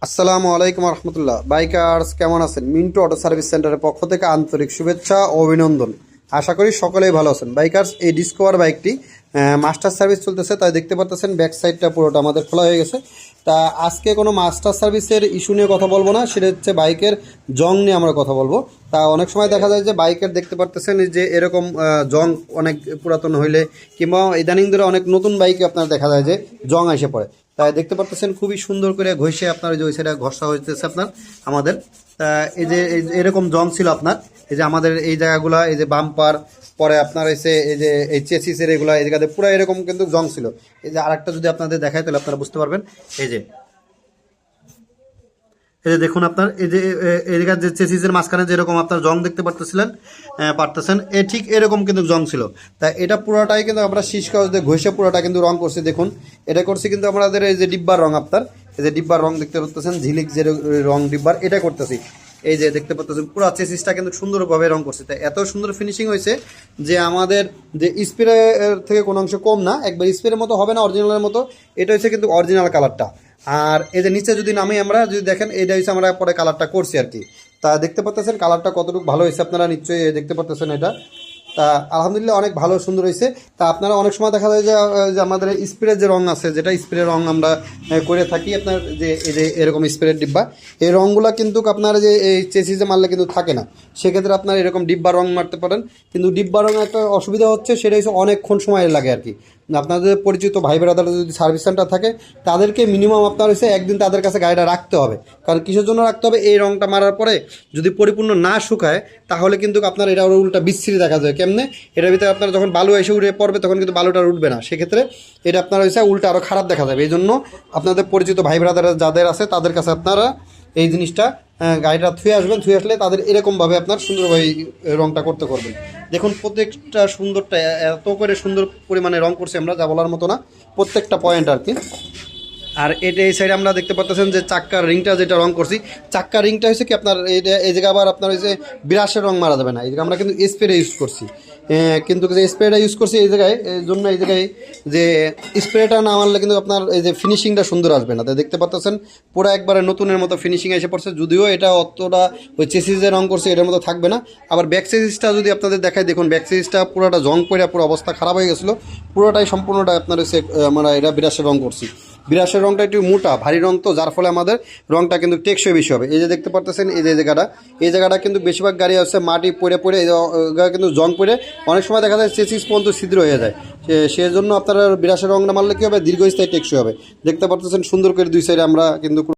আসসালামু আলাইকুম রহমতুল্লাহ। বাইকার্স কেমন আছেন? মিন্টু অটো সার্ভিস সেন্টারের পক্ষ থেকে আন্তরিক শুভেচ্ছা ও অভিনন্দন। আশা করি সকলেই ভালো আছেন। বাইকার্স এই ডিসকভার বাইকটি মাস্টার সার্ভিস চলতেছে, তাই দেখতে পাচ্ছেন ব্যাক সাইডটা পুরোটা আমাদের খোলা হয়ে গেছে। তা আজকে কোনো মাস্টার সার্ভিসের ইস্যু নিয়ে কথা বলবো না, সেটা হচ্ছে বাইকের জং নিয়ে আমরা কথা বলবো। তা অনেক সময় দেখা যায় যে বাইকের দেখতে পারতেছেন যে এরকম জং অনেক পুরাতন হইলে কিংবা ইদানিং ধরে অনেক নতুন বাইকে আপনার দেখা যায় যে জং এসে পড়ে। তাই দেখতে পাচ্ছেন খুবই সুন্দর করে ঘষে আপনার যে ওই সাইডে ঘষা হইতেছে আপনার আমাদের। তা এই যে এরকম জং ছিল আপনার, এই যে আমাদের এই জায়গাগুলো, এই যে বাম্পার, পরে আপনার এসে এই যে এই চেসিসের এগুলো এই জায়গাতে পুরো এরকম কিন্তু জং ছিল। এই যে আরেকটা যদি আপনাদের দেখায় তাহলে আপনারা বুঝতে পারবেন। এই যে দেখুন আপনার এই যে এদিকে যে চেসিসের মাঝখানে যেরকম আপনার জং দেখতে পারতেছেন ঠিক এরকম কিন্তু জং ছিল। তাই এটা পুরোটাই কিন্তু আমরা শীষ কাগজ দিয়ে ঘষে পুরোটা কিন্তু রং করছি। দেখুন এটা করছি কিন্তু আমাদের এই যে ডিব্বার রং, আপনার এই যে ডিব্বার রং দেখতে পাচ্ছেন, ঝিলিক যে রং ডিব্বার, এটা করতেছি। এই যে দেখতে পাচ্ছেন পুরো চেসিসটা কিন্তু সুন্দরভাবে রং করছে। তাই এত সুন্দর ফিনিশিং হয়েছে যে আমাদের যে স্প্রে থেকে কোনো অংশ কম না, একবার স্প্রের মতো হবে না, অরিজিনালের মতো। এটা হচ্ছে কিন্তু অরিজিনাল কালারটা। আর এই যে নিচে যদি নামে আমরা যদি দেখেন, এটা হচ্ছে আমরা পরে কালারটা করছি আর কি। তা দেখতে পাচ্ছেন কালারটা কতটুকু ভালো হয়েছে, আপনারা নিশ্চয়ই দেখতে পাচ্ছেন এটা। তা আলহামদুলিল্লাহ অনেক ভালো সুন্দর হয়েছে। তা আপনারা অনেক সময় দেখা যায় যে আমাদের স্প্রে যে রং আছে, যেটা স্প্রে রং আমরা করে থাকি, আপনার যে এই যে এরকম স্প্রের ডিব্বা, এই রঙগুলো কিন্তু আপনার যে এই চেসিসে মারলে কিন্তু থাকে না। সেক্ষেত্রে আপনার এরকম ডিব্বা রং মারতে পারেন। কিন্তু ডিব্বা রঙে একটা অসুবিধা হচ্ছে, সেটা হচ্ছে অনেকক্ষণ সময় লাগে আর কি। আপনাদের পরিচিত ভাই বেড়াদার যদি সার্ভিস সেন্টার থাকে, তাদেরকে মিনিমাম আপনার হচ্ছে একদিন তাদের কাছে গাড়িটা রাখতে হবে। কারণ কিসের জন্য রাখতে হবে? এই রঙটা মারার পরে যদি পরিপূর্ণ না শুকায়, তাহলে কিন্তু আপনার এটা উল্টা বিচ্ছিরি দেখা যায়। কেমনে? এটার ভিতরে আপনার যখন বালু এসে উঠে পড়বে, তখন কিন্তু বালুটা উঠবে না। সেক্ষেত্রে এটা আপনার হচ্ছে উল্টা আরও খারাপ দেখা যাবে। এই জন্য আপনাদের পরিচিত ভাই বেড়াদার যাদের আছে, তাদের কাছে আপনারা এই জিনিসটা গাড়িটা থুয়ে আসবেন। থুয়ে আসলে তাদের এরকমভাবে আপনার সুন্দরভাবে রঙটা করতে করবেন। দেখুন প্রত্যেকটা সুন্দরটা এত করে সুন্দর পরিমাণে রং করছি আমরা, যা বলার মতো না, প্রত্যেকটা পয়েন্ট আর কি। আর এটা এই সাইডে আমরা দেখতে পাচ্ছেন যে চাক্কার রিংটা যেটা রং করছি, চাক্কার রিংটা হচ্ছে কি আপনার এই জায়গায় আবার আপনার হচ্ছে বিরাশের রং মারা যাবে না। এই জায়গায় আমরা কিন্তু স্প্রে ইউজ করছি, কিন্তু যে স্প্রেটা ইউজ করছি এই জায়গায়, এই জন্য এই জায়গায় যে স্প্রেটা না মারলে কিন্তু আপনার এই যে ফিনিশিংটা সুন্দর আসবে না। তাই দেখতে পাচ্ছেন পুরো একবারে নতুনের মতো ফিনিশিং এসে পড়ছে। যদিও এটা অতটা ওই চেসিসে রং করছে এটার মতো থাকবে না। আবার ব্যাক চেসিসটা যদি আপনাদের দেখায়, দেখুন ব্যাক চেসিসটা পুরোটা জং পড়ে পুরো অবস্থা খারাপ হয়ে গেছিলো। পুরোটাই সম্পূর্ণটা আপনার হচ্ছে আমরা এটা বিরাশের রং করছি। বিরাশের রংটা একটু মোটা ভারী রং, তো যার ফলে আমাদের রংটা কিন্তু টেকসই বেশি হবে। এই যে দেখতে পারতেছেন এই যে জায়গাটা কিন্তু বেশিরভাগ গাড়ি আছে মাটি পড়ে কিন্তু জং পড়ে অনেক সময় দেখা যায় চেসিস পর্যন্ত ছিদ্র হয়ে যায়। সেজন্য আপনারা বিরাশের রংটা মারলে কী হবে? দীর্ঘস্থায়ী টেকসই হবে। দেখতে পারতেছেন সুন্দর করে দুই সাইডে আমরা কিন্তু